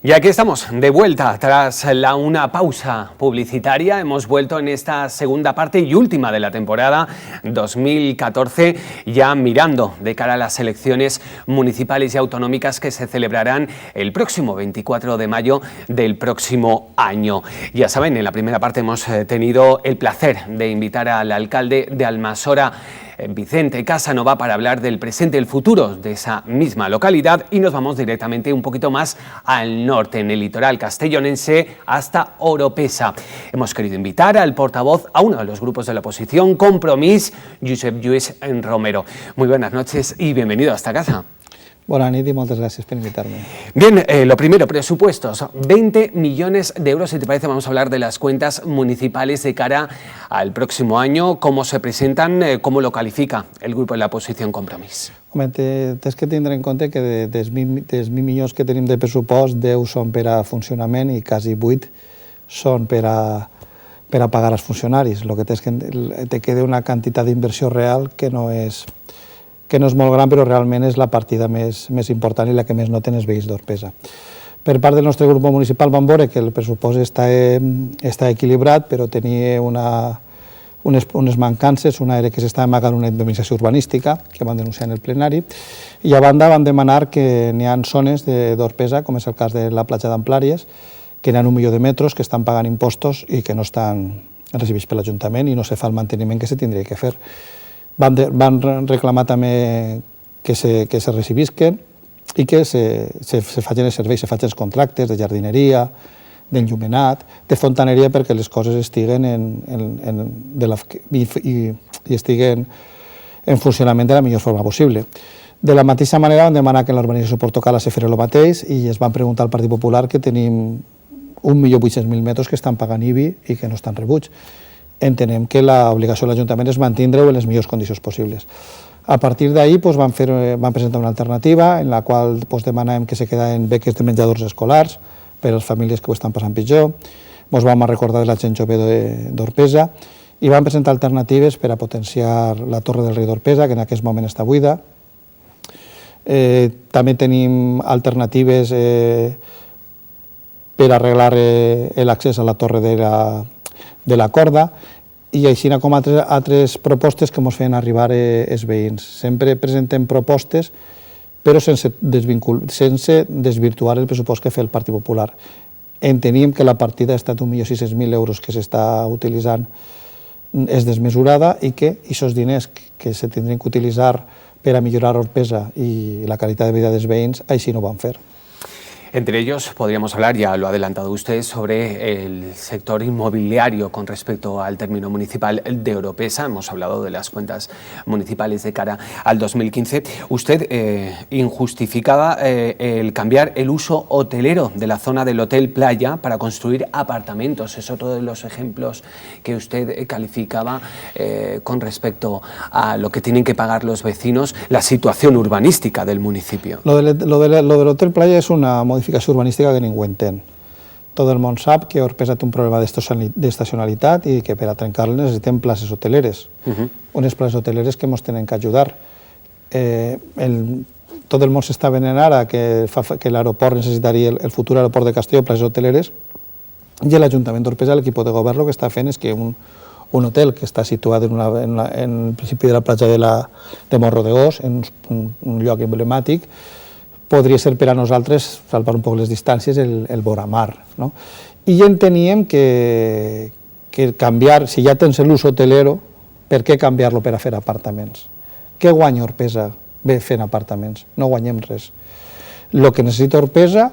Y aquí estamos, de vuelta, tras una pausa publicitaria. Hemos vuelto en esta segunda parte y última de la temporada 2014, ya mirando de cara a las elecciones municipales y autonómicas que se celebrarán el próximo 24 de mayo del próximo año. Ya saben, en la primera parte hemos tenido el placer de invitar al alcalde de Almassora, Vicente Casanova, para hablar del presente y el futuro de esa misma localidad, y nos vamos directamente un poquito más al norte, en el litoral castellonense, hasta Oropesa. Hemos querido invitar al portavoz a uno de los grupos de la oposición, Compromís, Josep Lluís Romero. Muy buenas noches y bienvenido a esta casa. Buenas noches y muchas gracias por invitarme. Bien, lo primero, presupuestos. 20 millones de euros, si te parece, vamos a hablar de las cuentas municipales de cara al próximo año. ¿Cómo se presentan? ¿Cómo lo califica el grupo de la oposición Compromís? Home, tens que tindre en compte que dels 20 milions que tenim de pressupost, 10 són per a funcionament i quasi 8 són per a pagar als funcionaris. El que tens que te queda una quantitat d'inversió real que no és molt gran, però realment és la partida més important i la que més noten els veïns d'Orpesa. Per part del nostre grup municipal vam veure que el pressupost està equilibrat, però tenia unes mancances. Una era que s'estava amagant una indemnització urbanística, que van denunciar en el plenari, i a banda van demanar que n'hi ha zones d'Orpesa, com és el cas de la platja d'Amplàries, que n'hi ha 1 milió de metres que estan pagant impostos i que no estan recibits per l'Ajuntament i no se fa el manteniment que se tindria que fer. Van reclamar també que se recibisquen i que se facin els serveis, se facin els contractes de jardineria, d'enllumenat, de fontaneria, perquè les coses estiguen i estiguen en funcionament de la millor forma possible. De la mateixa manera van demanar que en l'urbanització Portocala se fes el mateix i es van preguntar al Partit Popular que tenim 1.800.000 metres que estan pagant IBI i que no estan rebuts. Entenem que l'obligació de l'Ajuntament és mantindre-ho en les millors condicions possibles. A partir d'ahir van presentar una alternativa en la qual demanàvem que se quedaven beques de menjadors escolars per a les famílies que ho estan passant pitjor. Ens vam recordar de la gent jove d'Orpesa i vam presentar alternatives per a potenciar la Torre del Rei d'Orpesa, que en aquest moment està buida. També tenim alternatives per arreglar l'accés a la Torre de la Corda, i així com altres propostes que ens feien arribar els veïns. Sempre presentem propostes, però sense desvirtuar el pressupost que fa el Partit Popular. Enteníem que la partida ha estat 1.600.000 euros que s'està utilitzant és desmesurada i que aquests diners que se tindrien que utilitzar per a millorar Orpesa i la qualitat de vida dels veïns, així no ho van fer. Entre ellos podríamos hablar, ya lo ha adelantado usted, sobre el sector inmobiliario con respecto al término municipal de Oropesa. Hemos hablado de las cuentas municipales de cara al 2015. Usted injustificaba el cambiar el uso hotelero de la zona del Hotel Playa para construir apartamentos. Es otro de los ejemplos que usted calificaba con respecto a lo que tienen que pagar los vecinos, la situación urbanística del municipio. Lo del Hotel Playa és una modificació urbanística que ningú entén. Tot el món sap que Orpesa té un problema d'estacionalitat i que per a trencar-lo necessitem places hoteleres. Unes places hoteleres que ens tenen que ajudar. Tot el món s'està venent ara que l'aeroport necessitaria, el futur aeroport de Castelló, places hoteleres, i l'Ajuntament d'Orpesa, l'equip de govern, el que està fent és que un hotel que està situat en el principi de la platja de Morrodegós, en un lloc emblemàtic, podria ser per a nosaltres, salvar un poc les distàncies, el vora mar. I enteníem que canviar, si ja tens l'ús hotelero, per què canviar-lo per a fer apartaments? Què guanya Orpesa fent apartaments? No guanyem res. El que necessita Orpesa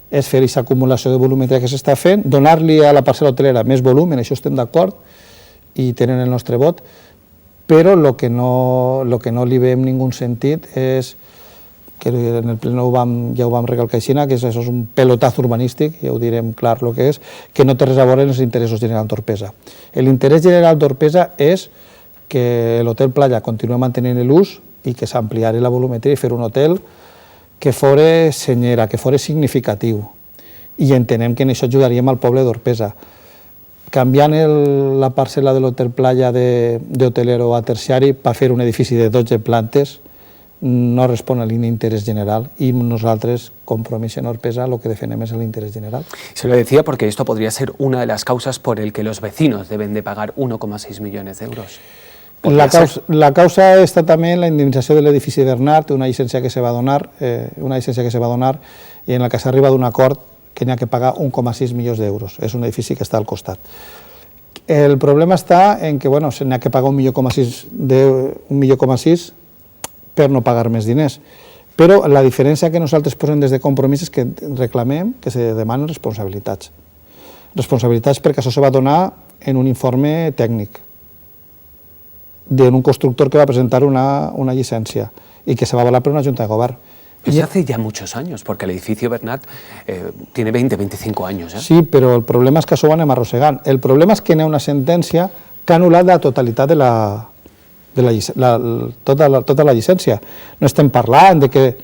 és fer aquesta acumulació de volúmetre que s'està fent, donar-li a la parcel·la hotelera més volum, en això estem d'acord, i tenen el nostre vot, però el que no li veiem ningú sentit és que en el pleno ja ho vam recalcar així, que això és un pelotazo urbanístic, ja ho direm clar el que és, que no té res a veure amb els interessos generals d'Orpesa. L'interès general d'Orpesa és que l'Hotel Playa continuï mantenint l'ús i que s'ampliari la volumetria i fer un hotel que fos senyera, que fos significatiu. I entenem que en això ajudaríem al poble d'Orpesa. Canviant la parcel·la de l'Hotel Playa d'hotelero a terciari per fer un edifici de 12 plantes, no respon a l'interès general y nosaltres, Compromís en Orpesa, lo que defendem es el interés general. Se lo decía porque esto podría ser una de las causas por el que los vecinos deben de pagar 1,6 millones de euros. La causa està també en la indemnització de l'edifici Bernat, una llicència que se va donar, i en la que s'arriba d'un acord que n'hi ha que pagar 1,6 milions d'euros. És un edifici que està al costat. El problema està en que n'hi ha que pagar 1,6 milions per no pagar més diners. Però la diferència que nosaltres posem des de Compromís és que reclamem que se demanen responsabilitats. Responsabilitats perquè això se va donar en un informe tècnic d'un constructor que va presentar una llicència y que se va avalar por una Junta de Govern. Eso hace ya muchos años, porque el edificio Bernat tiene 20-25 años. Sí, però el problema és que això ho anem arrossegant. El problema és que n'hi ha una sentència que ha anul·lat la totalitat tota la llicència. No estem parlant de que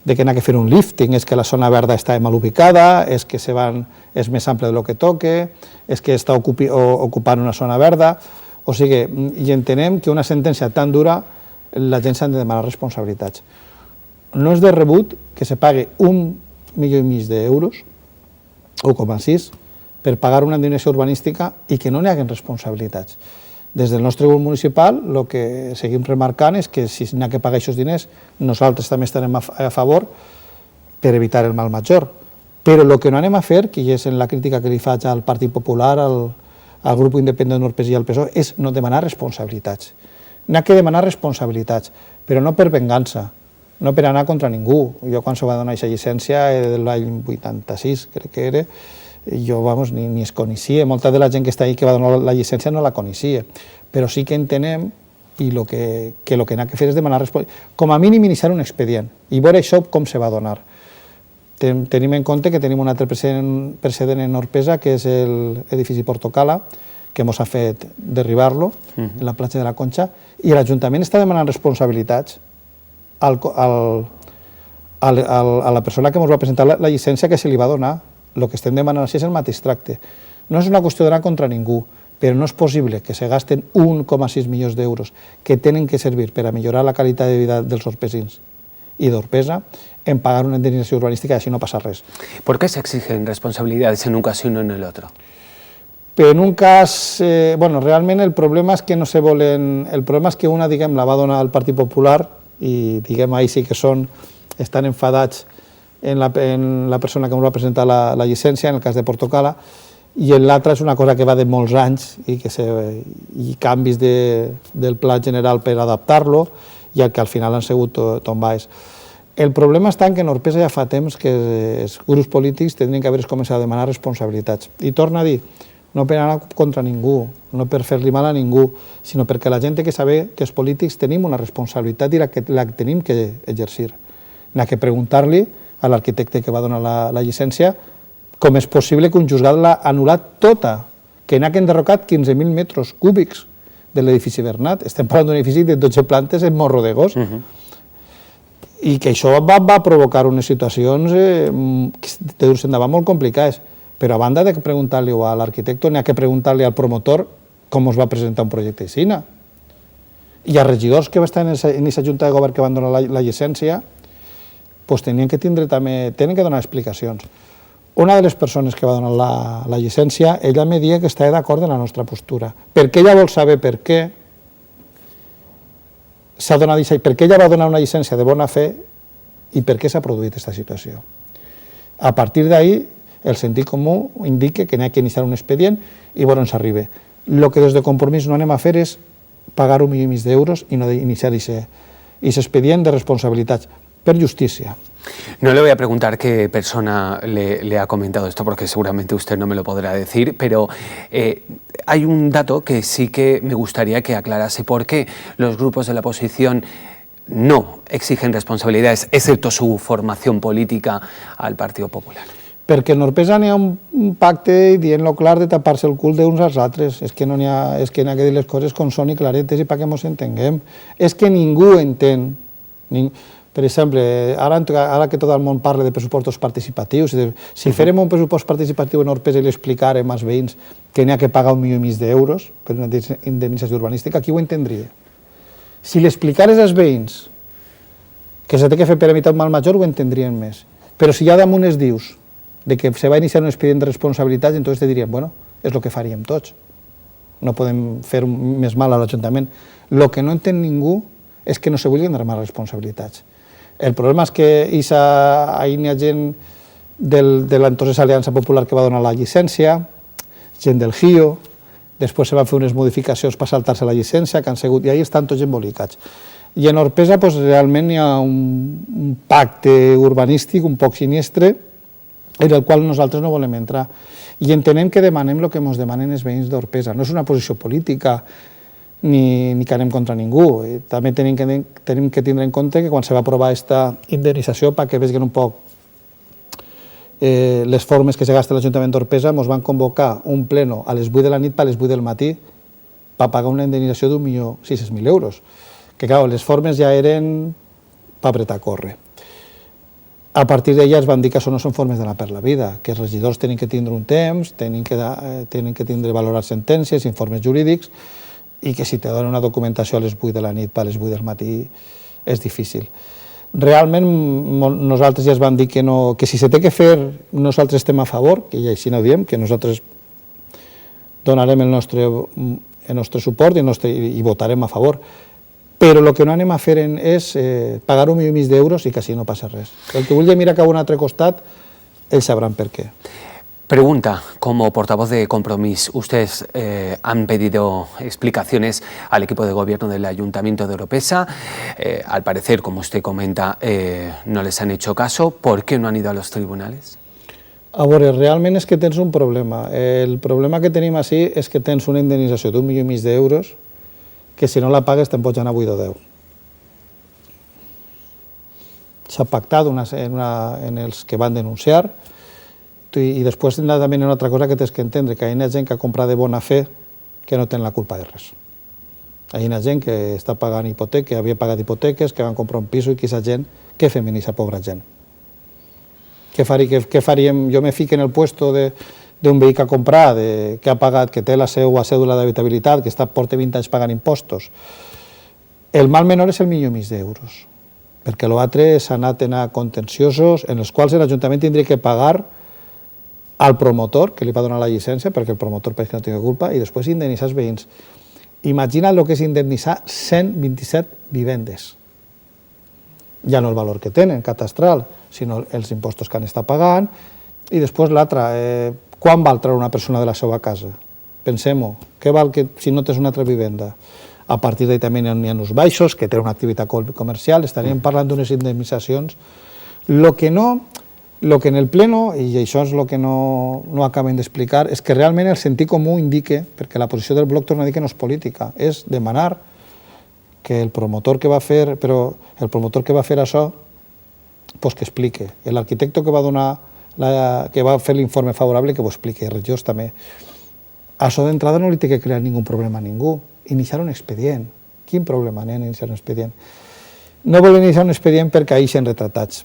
n'hi ha que fer un lifting, és que la zona verda està mal ubicada, és que és més ample del que toque, és que està ocupant una zona verda. O sigui, i entenem que una sentència tan dura la gent s'ha de demanar responsabilitats. No és de rebut que se pagui 1,5 milions d'euros, 1,6, per pagar una indemnització urbanística i que no n'hi hagi responsabilitats. Des del nostre grup municipal el que seguim remarcant és que si n'hi ha que pagar aquests diners nosaltres també estarem a favor per evitar el mal major. Però el que no anem a fer, que és en la crítica que li faig al Partit Popular, al grup independent d'Orpesa i al PSOE, és no demanar responsabilitats. N'hi ha que demanar responsabilitats, però no per vengança, no per anar contra ningú. Jo quan se va donar aquesta llicència, de l'any 86, crec que era, jo ni es coneixia, molta de la gent que està ahí que va donar la llicència no la coneixia, però sí que entenem i el que n'ha que fer és demanar responsabilitats, com a mínim iniciar un expedient i veure això com se va donar. Tenim en compte que tenim un altre precedent en Orpesa, que és l'edifici Portocala, que ens ha fet derribar-lo, en la platja de la Conxa, i l'Ajuntament està demanant responsabilitats a la persona que ens va presentar la llicència que se li va donar. El que estem demanant així és el mateix tracte. No és una qüestió d'anar contra ningú, però no és possible que se gasten 1,6 milions d'euros que tenen que servir per a millorar la qualitat de vida dels orpesins y de Orpesa en pagar una indemnización urbanística y así no pasa res. ¿Por qué se exigen responsabilidades en un caso y no en el otro? Però en un cas, realment el problema és que no se volen... El problema és que una, la va donar al Partit Popular i, ahí sí que estan enfadats en la persona que ens va presentar la llicència, en el cas de Portocala, i l'altra és una cosa que va de molts anys i canvis del pla general per adaptar-lo i que al final han sigut tombades. El problema està en que en Orpesa ja fa temps que els grups polítics tindrien que haver començat a demanar responsabilitats. I torna a dir, no per anar contra ningú, no per fer-li mal a ningú, sinó perquè la gent té que saber que els polítics tenim una responsabilitat i la que tenim que exercir. N'ha que preguntar-li a l'arquitecte que va donar la llicència com és possible que un juzgat l'ha anul·lat tota, que n'ha enderrocat 15.000 metres cúbics de l'edifici Bernat. Estem parlant d'un edifici de 12 plantes en Morro de Gos, i que això va provocar unes situacions de dur-se endavant molt complicades. Però a banda de preguntar-li a l'arquitecte, n'hi ha que preguntar-li al promotor com es va presentar un projecte així. I als regidors que estan en aquesta Junta de Govern que van donar la llicència, tenen que donar explicacions. Una de les persones que va donar la llicència, ella me deia que estava d'acord amb la nostra postura, perquè ella vol saber per què s'ha donat, per què ella va donar una llicència de bona fe i per què s'ha produït aquesta situació. A partir d'ahí, el sentit comú indica que n'hi ha que iniciar un expedient i veure on s'arriba. El que des de Compromís no anem a fer és pagar 1 milió d'euros i no iniciar aquest expedient de responsabilitats per justícia. No le voy a preguntar qué persona le ha comentado esto, porque seguramente usted no me lo podrá decir, pero hay un dato que sí que me gustaría que aclarase por qué los grupos de la oposición no exigen responsabilidades, excepto su formación política, al Partido Popular. Perquè en Orpesa n'hi ha un pacte dient-lo clar de tapar-se el cul d'uns als altres. És que n'hi ha que dir les coses com són i claretes i perquè ens entenguem. És que ningú entén. Per exemple, ara que tot el món parla de pressupostos participatius, si fèrem un pressupost participatiu en Orpesa i li explicarem als veïns que n'hi ha que pagar 1,5 milions d'euros per una indemnització urbanística, qui ho entendria? Si li explicares als veïns Que se té que fer per evitar un mal major ho entendrien més. Però si ja damunt es dius de que se va iniciar un expedient de responsabilitats, entonces te dirien, bueno, és el que faríem tots. No podem fer més mal a l'Ajuntament. El que no entén ningú és que no se vulguin demanar responsabilitats. El problema és que hi ha gent de l'entonces Aliança Popular que va donar la llicència, gent del GIO, després se van fer unes modificacions per saltar-se la llicència, que han sigut, i ahí estan tots embolicats. I en Orpesa realment hi ha un pacte urbanístic un poc sinistre en el qual nosaltres no volem entrar. I entenem que demanem el que ens demanen els veïns d'Orpesa. No és una posició política ni que anem contra ningú. També tenim que tindre en compte que quan se va aprovar aquesta indemnització, perquè vegin un poc les formes que se gasta l'Ajuntament d'Orpesa, ens van convocar un pleno a les 8 de la nit per a les 8 del matí per pagar una indemnització d'1.600.000 euros. Que, clar, les formes ja eren per apretar a córrer. A partir d'ella es van dir que això no són formes d'anar per la vida, que els regidors tenen que tindre un temps, tenen que tindre valorar sentències, informes jurídics, i que si te donen una documentació a les 8 de la nit per a les 8 del matí és difícil. Realment nosaltres ja es van dir que si se té que fer nosaltres estem a favor, que ja així no ho diem, que nosaltres donarem el nostre suport i votarem a favor, però el que no anem a fer és pagar 1,5 milió d'euros i que així no passa res. El que vulgui mirar cap a un altre costat, ells sabran per què. Pregunta, como portavoz de Compromís, ustedes han pedido explicaciones al equipo de gobierno del Ayuntamiento de Oropesa. Al parecer, como usted comenta, no les han hecho caso. ¿Por qué no han ido a los tribunales? A veure, realment és que tens un problema. El problema que tenim així és que tens una indemnització d'1,5 milió d'euros que si no la pagues te'n pots anar a 8 o 10. S'ha pactat en els que van denunciar i després també hi ha una altra cosa que tens que entendre, que hi ha gent que ha comprat de bona fe que no té la culpa de res. Hi ha gent que està pagant hipoteca, havia pagat hipoteques, que van comprar un pis i aquesta gent, què fem en aquesta pobra gent? Què faríem? Jo me fico en el puesto d'un veí que ha comprat, que ha pagat, que té la seva cèdula d'habitabilitat, que porta 20 anys pagant impostos. El mal menor és el 1,5 milió d'euros, perquè l'altre s'ha anat a contenciosos en els quals l'Ajuntament tindria que pagar al promotor, que li va donar la llicència, perquè el promotor pensa que no tingui culpa, i després indemnitzar els veïns. Imagina't el que és indemnitzar 127 vivendes. Ja no el valor que tenen, catastral, sinó els impostos que han estat pagant, i després l'altre, quan val treure una persona de la seva casa? Pensem-ho, què val que si no tens una altra vivenda? A partir d'ahí també hi ha uns baixos, que tenen una activitat comercial, estaríem parlant d'unes indemnitzacions. El que en el pleno, i això és el que no acabem d'explicar, és que realment el sentit comú indica, perquè la posició del bloc torna a dir que no és política, és demanar que el promotor que va fer això, que explique. L'arquitecte que va fer l'informe favorable, que ho expliqui, els regidors també. Això d'entrada no li té que crear ningú problema a ningú. Iniciar un expedient. Quin problema n'hi ha en iniciar un expedient? No volen iniciar un expedient perquè ahir s'han retratats.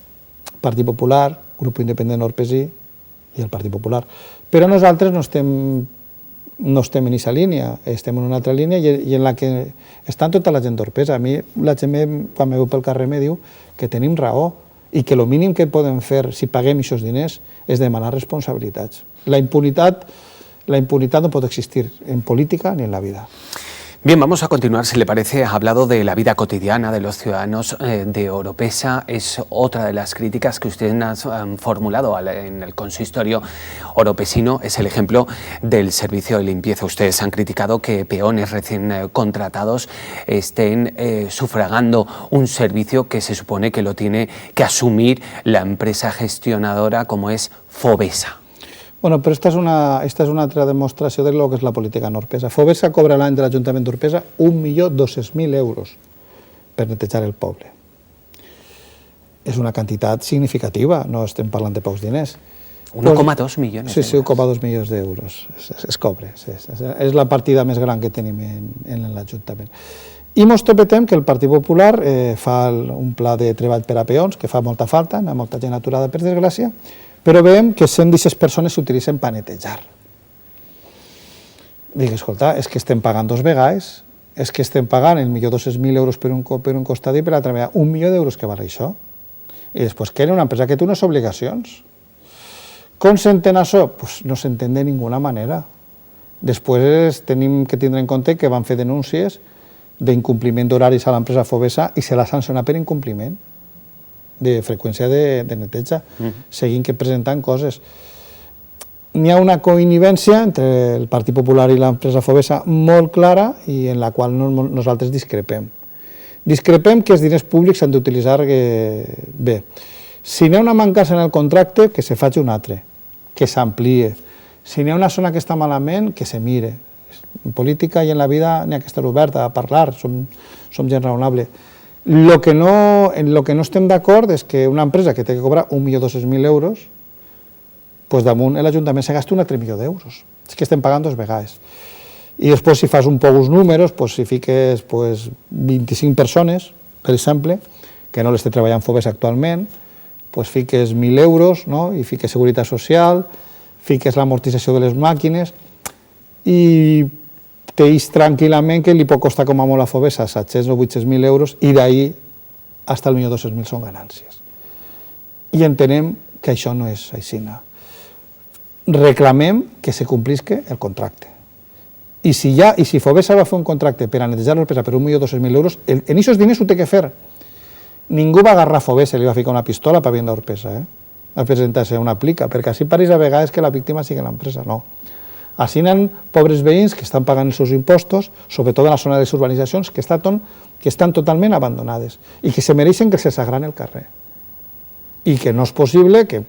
Partit Popular, Grup Independent Orpesí i el Partit Popular. Però nosaltres no estem en aquesta línia, estem en una altra línia i en la que està tota la gent d'Orpesa. A mi la gent, quan me veu pel carrer, me diu que tenim raó i que el mínim que podem fer si paguem aquests diners és demanar responsabilitats. La impunitat no pot existir en política ni en la vida. Bien, vamos a continuar, si le parece. Ha hablado de la vida cotidiana de los ciudadanos de Oropesa. Es otra de las críticas que ustedes han formulado en el consistorio oropesino. Es el ejemplo del servicio de limpieza. Ustedes han criticado que peones recién contratados estén sufragando un servicio que se supone que lo tiene que asumir la empresa gestionadora como es Fovesa. Bueno, però esta és una altra demostració de lo que és la política en Orpesa. Fovesa cobra l'any de l'Ajuntament d'Orpesa 1.200.000 euros per netejar el poble. És una quantitat significativa, no estem parlant de pocs diners. 1,2 milions d'euros. Sí, 1,2 milions d'euros es cobra. És la partida més gran que tenim en l'Ajuntament. I ens trobetem que el Partit Popular fa un pla de treball per a peons, que fa molta falta, hi ha molta gent aturada per desgràcia, però veiem que 116 persones s'utilitzen per netejar. Dic, escolta, és que estem pagant 2 vegades és que estem pagant potser 200.000 euros per un costat i per l'altra vegada 1 milió d'euros que val això. I després que era una empresa que té unes obligacions. Com s'entén això? Pues no s'entén de ninguna manera. Després tenim que tindre en compte que van fer denúncies d'incompliment d'horaris a l'empresa Fovesa i se l'ha sancionat per incompliment de freqüència de neteja, seguint que presentant coses. N'hi ha una coincidència entre el Partit Popular i l'empresa Fovesa molt clara i en la qual nosaltres discrepem. Discrepem que els diners públics s'han d'utilitzar bé. Si n'hi ha una mancança en el contracte, que se faci un altre, que s'ampliï. Si n'hi ha una zona que està malament, que se mire. En política i en la vida n'hi ha que estar oberta a parlar, som gent raonable. En lo que no estem d'acord és que una empresa que té que cobrar 1.200.000 euros, pues damunt l'Ajuntament se gasta un altre milió d'euros. És que estem pagant 2 vegades. I després, si fas un poc els números, si fiques 25 persones, per exemple, que no les té treballant Fovesa actualment, fiques 1.000 euros, i fiques seguretat social, fiques l'amortització de les màquines, i t'eix tranquil·lament que li pot costar com a molt a Fovesa 700 o 800.000 euros i d'ahir fins al 1.200.000 són ganàncies. I entenem que això no és així. Reclamem que se complisca el contracte. I si Fovesa va fer un contracte per a netejar l'empresa per 1.200.000 euros, en aquests diners ho té que fer. Ningú va agarrar Fovesa i li va ficar una pistola per vendre Orpesa, a presentar-se una plica, perquè així pareix a vegades que la víctima sigui l'empresa. No. Així hi ha pobres veïns que estan pagant els seus impostos, sobretot en la zona de les urbanitzacions, que estan totalment abandonades i que se mereixen que se'ls agrani el carrer. I que no és possible que,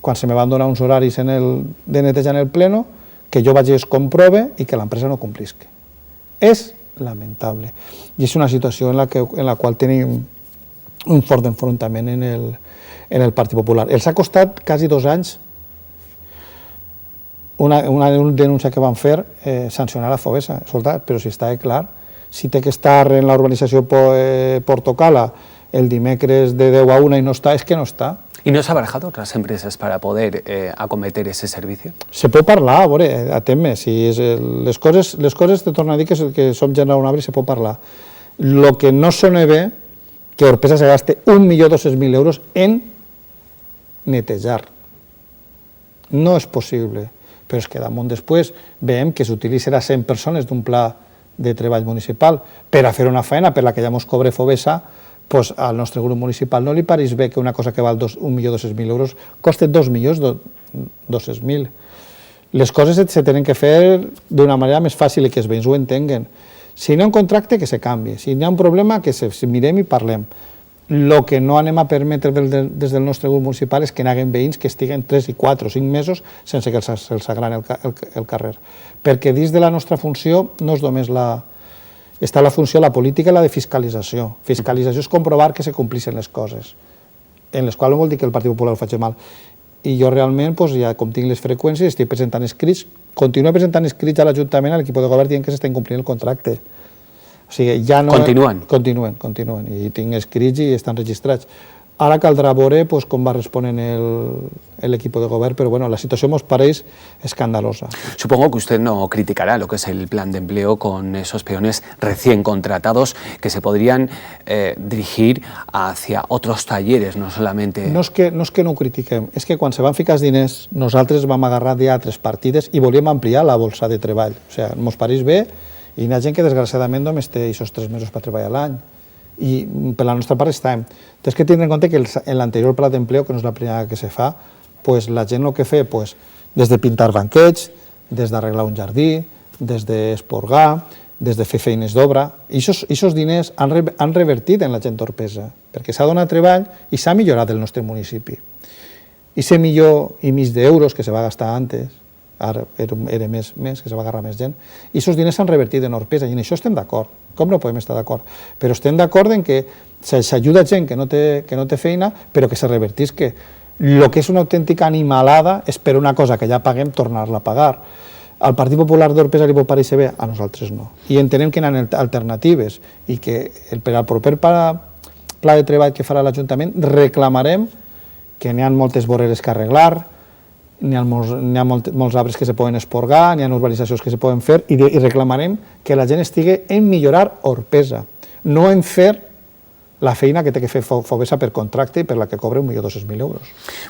quan se me van donar uns horaris de neteja en el pleno, que jo vaig i es comprove i que l'empresa no complisca. És lamentable. I és una situació en la qual tenim un fort enfrontament en el Partit Popular. Els ha costat quasi 2 anys una denúncia que van fer sancionar a Fovesa. Però si està clar, si té que estar en la urbanització Portocala el dimecres de 10 a 1 i no està, és que no està. ¿Y no se ha barajado otras empresas para poder acometer ese servicio? Se pot parlar, a veure, atén-me, si les coses te torno a dir que som gent raonable i se pot parlar. El que no sona bé que Orpesa se gaste 1.200.000 euros en netejar. No és possible, però és que damunt després veiem que s'utilitzarà 100 persones d'un pla de treball municipal per a fer una feina per la que ja ens cobre Fovesa, doncs al nostre grup municipal no li pareix bé que una cosa que val 1.200.000 euros costi 2.200.000. Les coses se tenen que fer d'una manera més fàcil i que els veïns ho entenguen. Si no hi ha un contracte, que se canvi. Si hi ha un problema, que mirem i parlem. El que no anem a permetre des del nostre grup municipal és que hi hagi veïns que estiguen 3 i 4 o 5 mesos sense que se'ls agrani el carrer. Perquè dins de la nostra funció no és només està la funció de la política i la de fiscalització. Fiscalització és comprovar que se complissin les coses, en les quals no vol dir que el Partit Popular ho faci mal. I jo realment, ja com tinc les freqüències, estic presentant escrits, continuo presentant escrits a l'Ajuntament, a l'equip de govern, dient que s'està incomplint el contracte. O sigui, ja no... Continuen. Continuen. I tinc escrits i estan registrats. Ara caldrà veure com va responent l'equip de govern, pero bueno, la situación nos parece escandalosa. Supongo que usted no criticará lo que es el plan de empleo con esos peones recién contratados que se podrían dirigir hacia otros talleres, no solamente... No és que no ho critiquem, és que quan se van ficar els diners nosaltres vam agarrar d'altres partides i volíem ampliar la bolsa de treball. O sigui, ens pareix bé i hi ha gent que desgraciadament només té aquests 3 mesos per treballar l'any. I per la nostra part estàvem. Tens que tenir en compte que en l'anterior pla d'empleo, que no és la primera que se fa, la gent el que fa, des de pintar banquets, des d'arreglar un jardí, des d'esporgar, des de fer feines d'obra, i aquests diners han revertit en la gent d'Orpesa, perquè s'ha donat treball i s'ha millorat el nostre municipi. I aquest $1,5 milions que se va gastar antes, ara era més, que se va agarrar més gent, i aquests diners s'han revertit en Orpesa, i en això estem d'acord. Com no podem estar d'acord? Però estem d'acord en que s'ajuda gent que no té feina, però que se revertís, que el que és una autèntica animalada és per una cosa que ja paguem tornar-la a pagar. Al Partit Popular d'Orpesa li pot pareixer bé, a nosaltres no. I entenem que hi ha alternatives i que per al proper pla de treball que farà l'Ajuntament reclamarem que n'hi ha moltes voreres que arreglar, n'hi ha molts arbres que se poden esporgar, n'hi ha urbanitzacions que se poden fer, i reclamarem que la gent estigui en millorar Orpesa, no en fer la feina que té que fer Fovesa per contracte y per la que cobra 1.200.000 euros.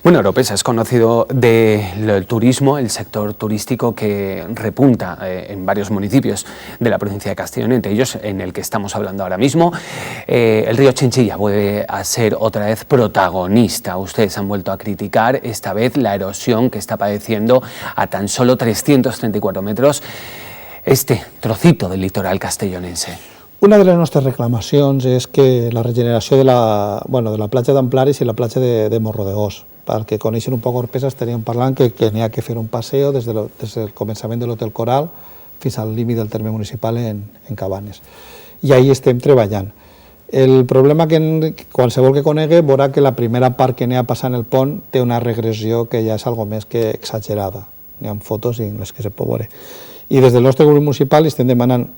Bueno, Oropesa es conocido del turismo, el sector turístico que repunta en varios municipios de la provincia de Castellón, entre ellos en el que estamos hablando ahora mismo. El río Chinchilla vuelve a ser otra vez protagonista. Ustedes han vuelto a criticar esta vez la erosión que está padeciendo a tan solo 334 metros este trocito del litoral castellonense. Una de les nostres reclamacions és que la regeneració de la platja d'Amplaris i la platja de Morro de Gos. Per que coneixen un poc Orpesa estaríem parlant que n'hi ha que fer un passeo des del començament de l'Hotel Coral fins al límit del terme municipal en Cabanes. I ahí estem treballant. El problema que qualsevol que conegui veurà que la primera part que n'hi ha passant el pont té una regressió que ja és algo més que exagerada. N'hi ha fotos i les que se pot veure. I des del nostre grup municipal estem demanant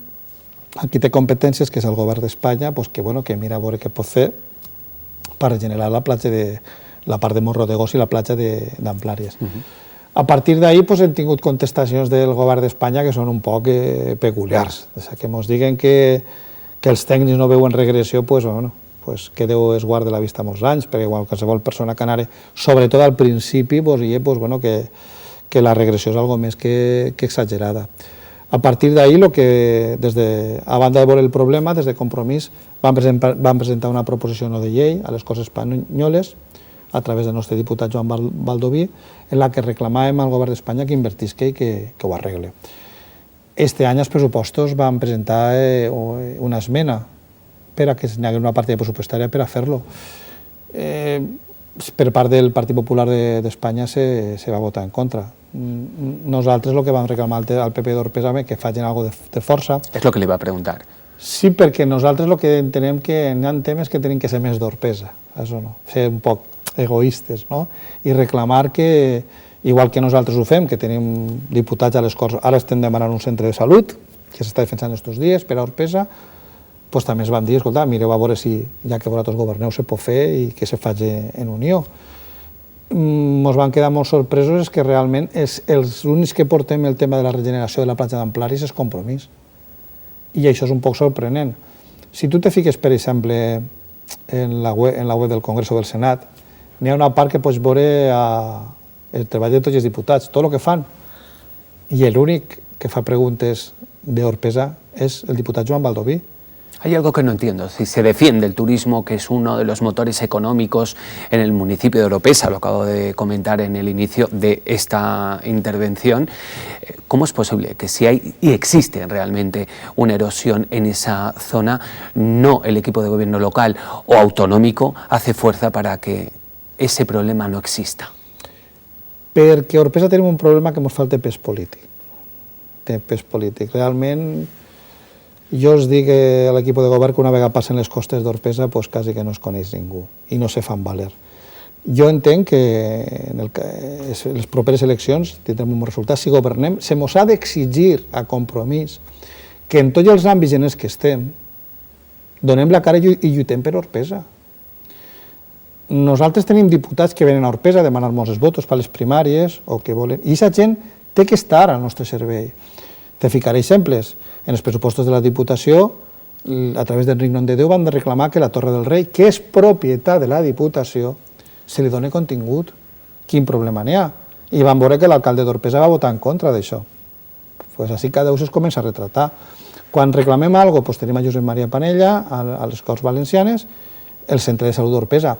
a qui té competències, que és el govern d'Espanya, que mira a veure què pot fer per regenerar la part de Morro de Gos i la platja d'Amplàries. A partir d'ahir hem tingut contestacions del govern d'Espanya que són un poc peculiars, que ens diguen que els tècnics no veuen regressió, que Déu es guarde la vista molts anys, perquè qualsevol persona que anara, sobretot al principi, que la regressió és algo més que exagerada. A partir d'ahir, a banda de veure el problema, des de Compromís vam presentar una proposició no de llei a les Corts Espanyoles a través del nostre diputat Joan Baldoví, en la que reclamàvem al govern d'Espanya que invertisca i que ho arregle. Este any als pressupostos vam presentar una esmena per a que n'hi hagués una partida pressupostària per a fer-lo. Per part del Partit Popular d'Espanya se va votar en contra. Nosaltres el que vam reclamar al PP d'Orpesa és que facin alguna cosa de força. És el que li va preguntar. Sí, perquè nosaltres el que entenem que hi ha temes que tenen que ser més d'Orpesa, això no, ser un poc egoistes, no? I reclamar que, igual que nosaltres ho fem, que tenim diputats a les Corts, ara estem demanant un centre de salut, que s'està defensant aquests dies per a Orpesa, doncs també ens van dir, escolta, mireu a veure si, ja que vosaltres governeu, se pot fer i que se faci en unió. Ens van quedar molt sorpresos que realment els únics que portem el tema de la regeneració de la platja d'Amplaris és Compromís. I això és un poc sorprenent. Si tu te fiques, per exemple, en la web del Congrés o del Senat, n'hi ha una part que pots veure el treball de tots els diputats, tot el que fan. I l'únic que fa preguntes d'Orpesa és el diputat Joan Baldoví. Hay algo que no entiendo. Si se defiende el turismo, que es uno de los motores económicos en el municipio de Oropesa, lo acabo de comentar en el inicio de esta intervención, ¿cómo es posible que si hay y existe realmente una erosión en esa zona, no el equipo de gobierno local o autonómico hace fuerza para que ese problema no exista? Perquè a Orpesa tenim un problema que ens falta pes polític. Té pes polític. Realment, jo us dic a l'equip de govern que una vegada passen les costes d'Orpesa quasi que no es coneix ningú i no se fan valer. Jo entenc que en les properes eleccions tindrem un bon resultat. Si governem, se mos ha d'exigir a Compromís que en tots els àmbits en els que estem donem la cara i lluitem per Orpesa. Nosaltres tenim diputats que venen a Orpesa a demanar-nos els vots per les primàries o que volen, i aquesta gent té que estar al nostre servei. Te ficaré exemples. En els pressupostos de la Diputació, a través del Rignon de Déu, van de reclamar que la Torre del Rei, que és propietat de la Diputació, se li doni contingut. Quin problema n'hi ha? I van veure que l'alcalde d'Orpesa va votar en contra d'això. Així cada un es comença a retratar. Quan reclamem alguna cosa, tenim a Josep Maria Panella, a les Corts Valencianes, el centre de salut d'Orpesa.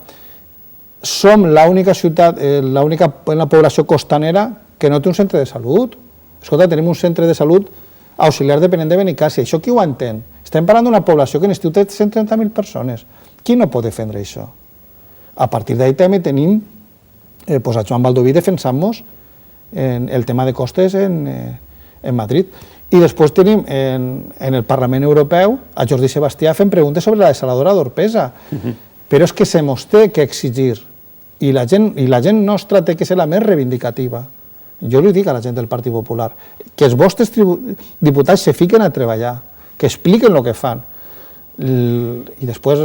Som l'única ciutat, l'única en la població costanera que no té un centre de salut. Escolta, tenim un centre de salut auxiliar dependent de Benicàssia. Això qui ho entén? Estem parlant d'una població que en estiu té 130.000 persones. Qui no pot defendre això? A partir d'ahí també tenim a Joan Baldoví defensant-nos el tema de costes en Madrid. I després tenim en el Parlament Europeu a Jordi Sebastià fent preguntes sobre la desaladora d'Orpesa. Però és que se mos té que exigir i la gent nostra té que ser la més reivindicativa. Jo li dic a la gent del Partit Popular que els vostres diputats se fiquen a treballar, que expliquen el que fan. I després,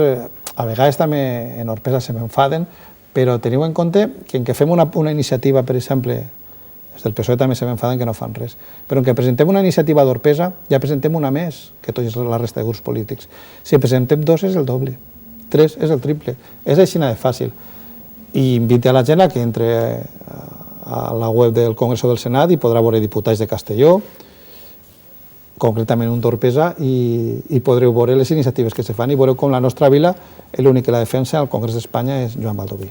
a vegades també en Orpesa se m'enfaden, però teniu en compte que en què fem una iniciativa, per exemple, Des del PSOE també se m'enfaden que no fan res. Però en què presentem una iniciativa d'Orpesa, ja presentem una més que tots la resta de grups polítics. Si presentem 2 és el doble, 3 és el triple. És així de fàcil. I invite a la gent a que entre a la web del Congreso del Senat i podrà veure diputats de Castelló, concretament un d'Orpesa, i podreu veure les iniciatives que se fan i veureu com la nostra vila, l'únic que la defensa al Congrés d'Espanya és Joan Baldoví.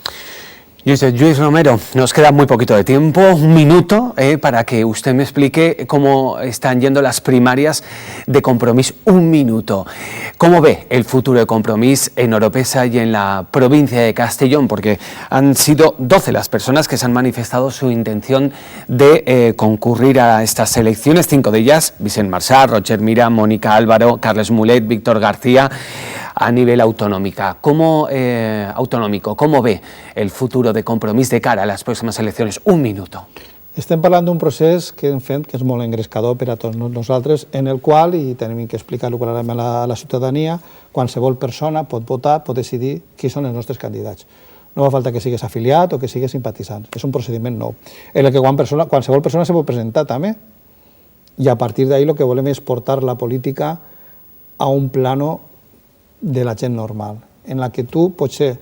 Luis Romero, nos queda muy poquito de tiempo, un minuto para que usted me explique cómo están yendo las primarias de Compromís. Un minuto. ¿Cómo ve el futuro de Compromís en Oropesa y en la provincia de Castellón? Porque han sido 12 las personas que se han manifestado su intención de concurrir a estas elecciones, 5 de ellas, Vicent Marçà, Roger Mira, Mónica Álvaro, Carles Mulet, Víctor García, a nivel autonómico. ¿Cómo ve el futuro de Compromís de cara a les pròximes eleccions? Un minut. Estem parlant d'un procés que hem fet que és molt engrescador per a tots nosaltres, en el qual, i tenim que explicar-ho clarament a la ciutadania, qualsevol persona pot votar, pot decidir qui són els nostres candidats. No fa falta que sigues afiliat o que sigues simpatitzant. És un procediment nou, en el que qualsevol persona se pot presentar també. I a partir d'ahí el que volem és portar la política a un plano de la gent normal, en la que tu potser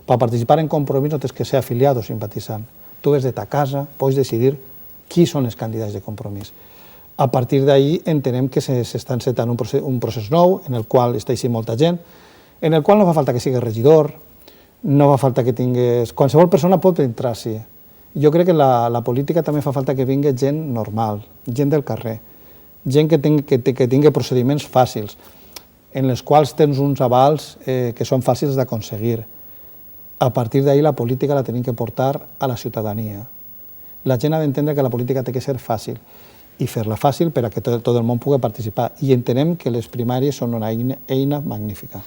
per participar en Compromís no tens que ser afiliat o simpatitzant. Tu des de ta casa pots decidir qui són els candidats de Compromís. A partir d'ahí entenem que s'està encetant un procés nou en el qual està així molta gent, en el qual no fa falta que siguis regidor, no fa falta que tinguis... Qualsevol persona pot entrar-s'hi. Jo crec que la política també fa falta que vingui gent normal, gent del carrer, gent que tingui procediments fàcils, en les quals tens uns avals que són fàcils d'aconseguir. A partir d'ahir la política la tenim que portar a la ciutadania. La gent ha d'entendre que la política té que ser fàcil i fer-la fàcil per a que tot el món pugui participar. I entenem que les primàries són una eina magnífica.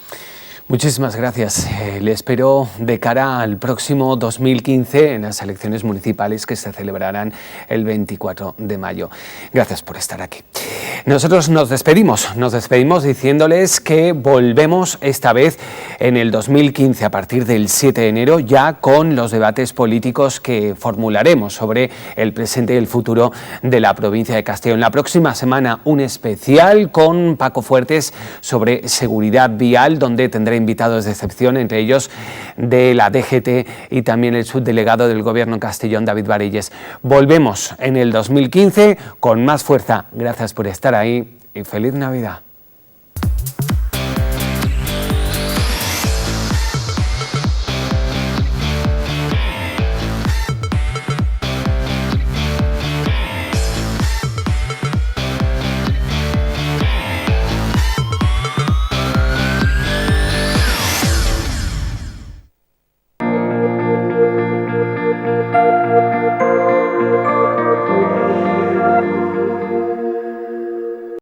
Muchísimas gracias. Le espero de cara al próximo 2015 en las elecciones municipales que se celebrarán el 24 de mayo. Gracias por estar aquí. Nosotros nos despedimos diciéndoles que volvemos esta vez en el 2015 a partir del 7 de enero ya con los debates políticos que formularemos sobre el presente y el futuro de la provincia de Castellón. La próxima semana un especial con Paco Fuertes sobre seguridad vial, donde tendré invitados de excepción, entre ellos de la DGT y también el subdelegado del Gobierno en Castellón, David Varilles. Volvemos en el 2015 con más fuerza. Gracias por estar ahí y feliz Navidad.